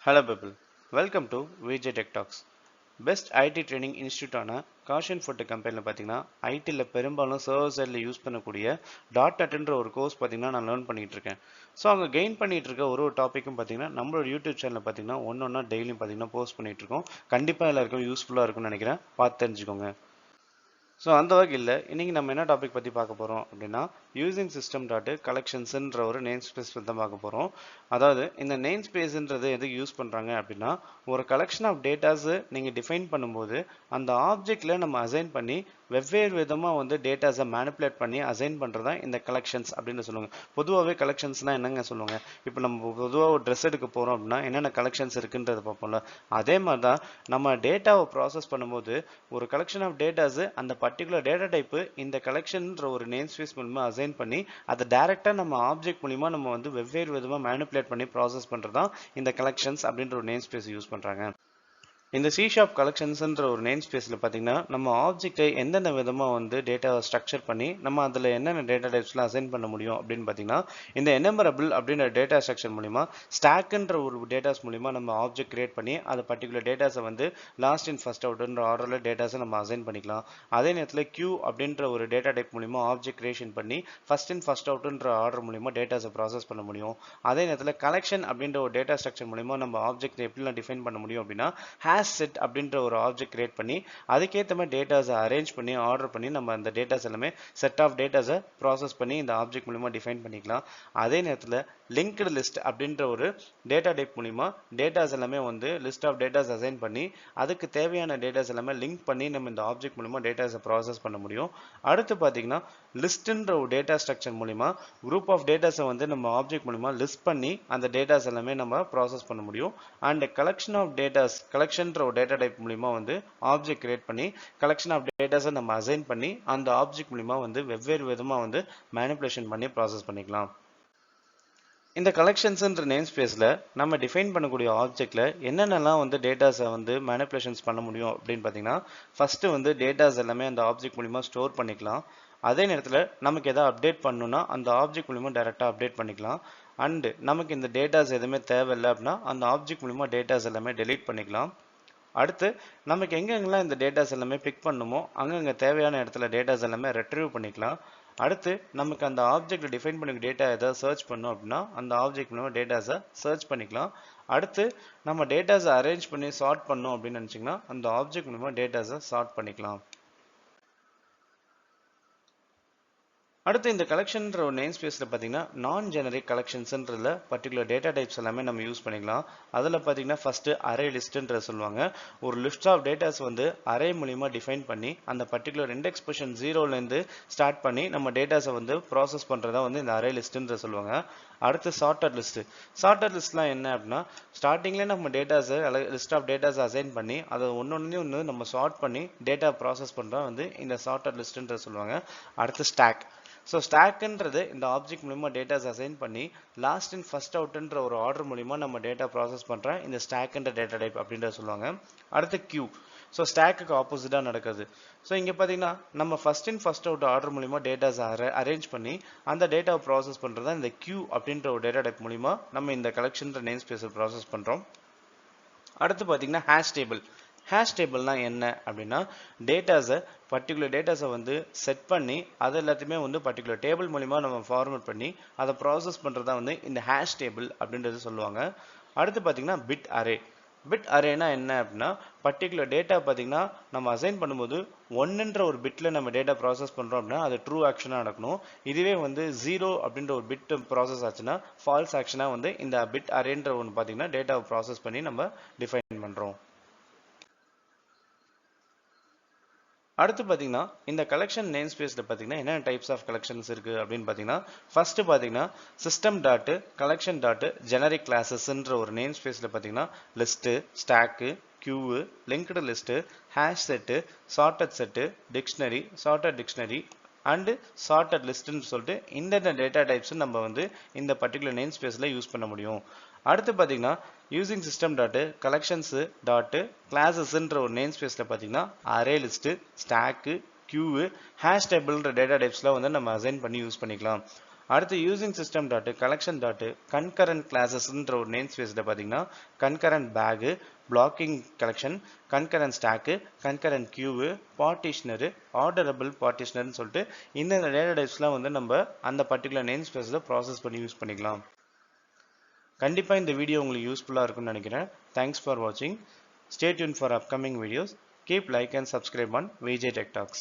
Hello people, welcome to VJ Tech Talks. Best IT training இன்ஸ்டியூட்டான காஷன் ஃபோர்ட் கம்பெனியில் பார்த்தீங்கன்னா ஐடியில் பெரும்பாலும் சர்வர் சைடில் யூஸ் பண்ணக்கூடிய .NETன்ற ஒரு கோர்ஸ் பார்த்தீங்கன்னா நான் லேர்ன் பண்ணிட்டு இருக்கேன். ஸோ அங்கே கெயின் பண்ணிட்டு இருக்க ஒரு டாப்பிக்கும் பார்த்தீங்கன்னா நம்மளோட யூடியூப் சேனலில் பார்த்தீங்கன்னா ஒன்றா டெய்லியும் பார்த்தீங்கன்னா போஸ்ட் பண்ணிட்டு இருக்கோம். கண்டிப்பாக எல்லாருக்கும் யூஸ்ஃபுல்லாக இருக்கும்னு நினைக்கிறேன். பார்த்து தெரிஞ்சுக்கோங்க. ஸோ அந்த வகையில் இன்னைக்கு நம்ம என்ன டாபிக் பற்றி பார்க்க போகிறோம் அப்படின்னா யூசிங் சிஸ்டம் டாட் கலெக்ஷன்ஸ்ன்ற ஒரு நேம் ஸ்பேஸ் தான் பார்க்க போகிறோம். அதாவது இந்த நேம் ஸ்பேஸ்ன்றது எதுக்கு யூஸ் பண்ணுறாங்க அப்படின்னா ஒரு கலெக்ஷன் ஆஃப் டேட்டாஸ் நீங்கள் டிஃபைன் பண்ணும்போது அந்த ஆப்ஜெக்டில் நம்ம அசைன் பண்ணி வெவ்வேறு விதமாக வந்து டேட்டாஸை மேனிப்புலேட் பண்ணி அசைன் பண்ணுறது தான் இந்த கலெக்ஷன்ஸ் அப்படின்னு சொல்லுவாங்க. பொதுவாகவே கலெக்ஷன்ஸ்னால் என்னங்க சொல்லுவாங்க? இப்போ நம்ம பொதுவாக ஒரு ட்ரெஸ் எடுக்க போகிறோம் அப்படின்னா என்னென்ன கலெக்ஷன்ஸ் இருக்குன்றதை பார்ப்போம்ல. அதே மாதிரி தான் நம்ம டேட்டாவை ப்ராசஸ் பண்ணும்போது ஒரு கலெக்ஷன் ஆஃப் டேட்டாஸ் அந்த பர்டிகுலர் டேட்டா டைப்பு இந்த கலெக்ஷன்ன்ற ஒரு நேம் ஸ்பேஸ் மூலமா அசைன் பண்ணி அதை டைரக்டா நம்ம ஆப்ஜெக்ட் மூலமா நம்ம வந்து வெவ்வேறு விதமா மேனிப்புலேட் பண்ணி ப்ராசஸ் பண்றதுதான் இந்த கலெக்ஷன்ஸ் அப்படின்ற ஒரு நேம் ஸ்பேஸ் யூஸ் பண்றாங்க. இந்த C# கலெக்ஷன்ஸ்ன்ற ஒரு நேம் ஸ்பேஸில் பார்த்தீங்கன்னா நம்ம ஆப்ஜெக்டை எந்தெந்த விதமாக வந்து டேட்டாவை ஸ்ட்ரக்சர் பண்ணி நம்ம அதில் என்னென்ன டேட்டா டைப்ஸ்லாம் அசைன் பண்ண முடியும் அப்படின்னு பார்த்தீங்கன்னா இந்த எனுமரபிள் அப்படின்ற டேட்டா ஸ்ட்ரக்சர் மூலிமா ஸ்டாக்ன்ற ஒரு டேட்டாஸ் மூலிமா நம்ம ஆப்ஜெக்ட் கிரியேட் பண்ணி அது பர்டிகுலர் டேட்டாஸை வந்து லாஸ்ட் இன் ஃபர்ஸ்ட் அவுட்ன்ற ஆர்டரில் டேட்டாஸை நம்ம அசைன் பண்ணிக்கலாம். அதே நேரத்தில் Q அப்படின்ற ஒரு டேட்டா டைப் மூலிமா ஆப்ஜெக்ட் கிரியேஷன் பண்ணி ஃபர்ஸ்ட் இன் ஃபர்ஸ்ட் அவுட்ன்ற ஆர்டர் மூலிமா டேட்டாஸை ப்ராசஸ் பண்ண முடியும். அதே நேரத்தில் கலெக்ஷன் அப்படின்ற ஒரு டேட்டா ஸ்ட்ரக்சர் மூலிமா நம்ம ஆப்ஜெக்ட் எப்படிலாம் டிஃபைன் பண்ண முடியும் அப்படின்னா செட் அப்படின்ற ஒரு ஆப்ஜெக்ட் கிரியேட் பண்ணி அதுக்கேற்ற மாதிரி டேட்டாஸை அரேஞ்ச் பண்ணி ஆர்டர் பண்ணி நம்ம அந்த டேட்டாஸ் எல்லாமே செட் ஆஃப் டேட்டாஸை ப்ராசஸ் பண்ணி இந்த ஆப்ஜெக்ட் மூலிமா டிஃபைன் பண்ணிக்கலாம். அதே நேரத்தில் லிங்க்டு லிஸ்ட் அப்படின்ற ஒரு டேட்டா டைப் மூலிமா டேட்டாஸ் எல்லாமே வந்து லிஸ்ட் ஆஃப் டேட்டாஸ் அசைன் பண்ணி அதுக்கு தேவையான டேட்டாஸ் எல்லாமே லிங்க் பண்ணி நம்ம இந்த ஆப்ஜெக்ட் மூலிமா டேட்டாஸை ப்ராசஸ் பண்ண முடியும். அடுத்து பார்த்தீங்கன்னா லிஸ்ட்ன்ற ஒரு டேட்டா ஸ்ட்ரக்சர் மூலிமா குரூப் ஆஃப் டேட்டாஸை வந்து நம்ம ஆப்ஜெக்ட் மூலிமா லிஸ்ட் பண்ணி அந்த டேட்டாஸ் எல்லாமே நம்ம ப்ராசஸ் பண்ண முடியும். அண்ட் கலெக்ஷன் ஆஃப் டேட்டாஸ் கலெக்ஷன்ற ஒரு டேட்டா டைப் மூலிமா வந்து ஆப்ஜெக்ட் கிரியேட் பண்ணி கலெக்ஷன் ஆஃப் டேட்டாஸை நம்ம அசைன் பண்ணி அந்த ஆப்ஜெக்ட் மூலிமா வந்து வெவ்வேறு விதமாக வந்து மேனிப்புலேஷன் பண்ணி ப்ராசஸ் பண்ணிக்கலாம். இந்த கலெக்ஷன்ஸ்ன்ற நேம் ஸ்பேஸில் நம்ம டிஃபைன் பண்ணக்கூடிய ஆப்ஜெக்டில் என்னென்னலாம் வந்து டேட்டாஸை வந்து மேனிப்புலேஷன்ஸ் பண்ண முடியும் அப்படின்னு பார்த்தீங்கன்னா ஃபஸ்ட்டு வந்து டேட்டாஸ் எல்லாமே அந்த ஆப்ஜெக்ட் மூலிமா ஸ்டோர் பண்ணிக்கலாம். அதே நேரத்தில் நமக்கு எதாவது அப்டேட் பண்ணணும்னா அந்த ஆப்ஜெக்ட் மூலிமா டைரெக்டாக அப்டேட் பண்ணிக்கலாம். அண்டு நமக்கு இந்த டேட்டாஸ் எதுவுமே தேவையில்லை அப்படின்னா அந்த ஆப்ஜெக்ட் மூலிமா டேட்டாஸ் எல்லாமே டெலீட் பண்ணிக்கலாம். அடுத்து நமக்கு எங்கெங்கெல்லாம் இந்த டேட்டாஸ் எல்லாமே பிக் பண்ணுமோ அங்கங்கே தேவையான இடத்துல டேட்டாஸ் எல்லாமே ரெட்ரீவ் பண்ணிக்கலாம். அடுத்து நமக்கு அந்த ஆப்ஜெக்ட் டிஃபைன் பண்ணி டேட்டா ஏதாவது சர்ச் பண்ணோம் அப்படின்னா அந்த ஆப்ஜெக்ட் மூலமாக டேட்டாஸை சர்ச் பண்ணிக்கலாம். அடுத்து நம்ம டேட்டாஸை அரேஞ்ச் பண்ணி சார்ட் பண்ணோம் அப்படின்னு நினச்சிங்கன்னா அந்த ஆப்ஜெக்ட் மூலமாக டேட்டாஸை சார்ட் பண்ணிக்கலாம். அடுத்து இந்த கலெக்ஷன்ற ஒரு நேம் ஸ்பேஸில் பார்த்தீங்கன்னா நான் ஜெனரிக் கலெக்ஷன்ஸ்ன்றதுல பர்டிகுலர் டேட்டா டைப்ஸ் எல்லாமே நம்ம யூஸ் பண்ணிக்கலாம். அதில் பார்த்தீங்கன்னா ஃபஸ்ட்டு அரே லிஸ்ட்டுன்ற சொல்லுவாங்க. ஒரு லிஸ்ட் ஆஃப் டேட்டாஸ் வந்து அரே மூலிமா டிஃபைன் பண்ணி அந்த பர்டிகுலர் இண்டெக்ஸ் பொசிஷன் 0லேருந்து ஸ்டார்ட் பண்ணி நம்ம டேட்டாஸை வந்து ப்ராசஸ் பண்ணுறதா வந்து இந்த அரே லிஸ்ட்டுன்ற சொல்லுவாங்க. அடுத்து சார்ட்டட் லிஸ்ட்டு. சார்ட்டட் லிஸ்ட்லாம் என்ன அப்படின்னா ஸ்டார்டிங்லேயே நம்ம டேட்டாஸை லிஸ்ட் ஆஃப் டேட்டாஸ் அசைன் பண்ணி அதை ஒன்று நம்ம சார்ட் பண்ணி டேட்டா ப்ராசஸ் பண்ணுறா வந்து இந்த சார்ட்டட் லிஸ்ட்டுன்ற சொல்லுவாங்க. அடுத்து ஸ்டாக். ஸோ ஸ்டாக்ன்றது இந்த ஆப்ஜெக்ட் மூலிமா டேட்டாஸ் அசைன் பண்ணி லாஸ்ட் இன் ஃபர்ஸ்ட் அவுட்ன்ற ஒரு ஆர்டர் மூலிமா நம்ம டேட்டா ப்ராசஸ் பண்ணுற இந்த ஸ்டாக்ன்ற டேட்டா டைப் அப்படின்றத சொல்லுவாங்க. அடுத்து கியூ. ஸோ ஸ்டாக்குக்கு ஆப்போசிட்டாக நடக்குது. ஸோ இங்கே பார்த்தீங்கன்னா நம்ம first in first out order மூலிமா டேட்டாஸ் அரேஞ்ச் பண்ணி அந்த டேட்டாவை ப்ராசஸ் பண்ணுறது இந்த கியூ அப்படின்ற ஒரு டேட்டா டைப் மூலிமா நம்ம இந்த கலெக்ஷன்ற நேம் ஸ்பேஸை ப்ராசஸ் பண்ணுறோம். அடுத்து பார்த்தீங்கன்னா ஹேஷ் டேபிள். ஹேஷ் டேபிள்னா என்ன அப்படின்னா டேட்டாஸை பர்டிகுலர் டேட்டாஸை வந்து செட் பண்ணி அது எல்லாத்தையுமே வந்து பர்டிகுலர் டேபிள் மூலிமா நம்ம ஃபார்மேட் பண்ணி அதை ப்ராசஸ் பண்ணுறதா வந்து இந்த ஹேஷ் டேபிள் அப்படின்றது சொல்லுவாங்க. அடுத்து பார்த்தீங்கன்னா பிட் அரே. பிட் அரேனா என்ன அப்படின்னா பர்டிகுலர் டேட்டா பார்த்தீங்கன்னா நம்ம அசைன் பண்ணும்போது ஒன்றுன்ற ஒரு பிட்டில் நம்ம டேட்டா ப்ராசஸ் பண்ணுறோம் அப்படின்னா அது ட்ரூ ஆக்ஷனாக நடக்கணும். இதுவே வந்து 0 அப்படின்ற ஒரு பிட் ப்ராசஸ் ஆச்சுன்னா ஃபால்ஸ் ஆக்ஷனாக வந்து இந்த பிட் அரேன்ற ஒன்று பார்த்தீங்கன்னா டேட்டாவை ப்ராசஸ் பண்ணி நம்ம டிஃபைன் பண்ணுறோம். அடுத்து பார்த்தீங்கன்னா இந்த கலெக்ஷன் நேம் ஸ்பேஸில் பார்த்தீங்கன்னா என்னென்ன டைப்ஸ் ஆஃப் கலெக்ஷன்ஸ் இருக்குது அப்படின்னு பார்த்தீங்கன்னா ஃபர்ஸ்ட் பார்த்தீங்கன்னா system dot collection dot generic கிளாஸஸ்ன்ற ஒரு நேம் ஸ்பேஸில் பார்த்தீங்கன்னா list, stack, queue, linked list, hash set, sorted set, dictionary, sorted dictionary and sorted லிஸ்ட்டுன்னு சொல்லிட்டு இந்த டேட்டா டைப்ஸ் நம்ம வந்து இந்த பர்டிகுலர் நேம் ஸ்பேஸில் யூஸ் பண்ண முடியும். அடுத்து பார்த்தீங்கன்னா using system dot collections dot கிளாஸஸ்ன்ற ஒரு நேம் ஸ்பேஸில் பார்த்தீங்கன்னா array list, stack, queue, hash டேபிள்ன்ற டேட்டா டைப்ஸ்லாம் வந்து நம்ம அசைன் பண்ணி யூஸ் பண்ணிக்கலாம். அடுத்து using system dot collection dot concurrent கிளாஸஸ்ன்ற ஒரு நேம் ஸ்பேஸில் பார்த்தீங்கன்னா concurrent bag, blocking collection, concurrent stack, concurrent queue, partitioner, orderable பார்ட்டிஷனர்னு சொல்லிட்டு இந்த டேட்டா டைப்ஸ்லாம் வந்து நம்ம அந்த பர்டிகுலர் நேம் ஸ்பேஸில் ப்ராசஸ் பண்ணி யூஸ் பண்ணிக்கலாம். கண்டிப்பாக இந்த வீடியோ உங்களுக்கு யூஸ்ஃபுல்லாக இருக்கும்னு நினைக்கிறேன். தேங்க்ஸ் ஃபார் வாட்சிங். Stay tuned for upcoming videos. Keep like and subscribe on VJ Tech Talks.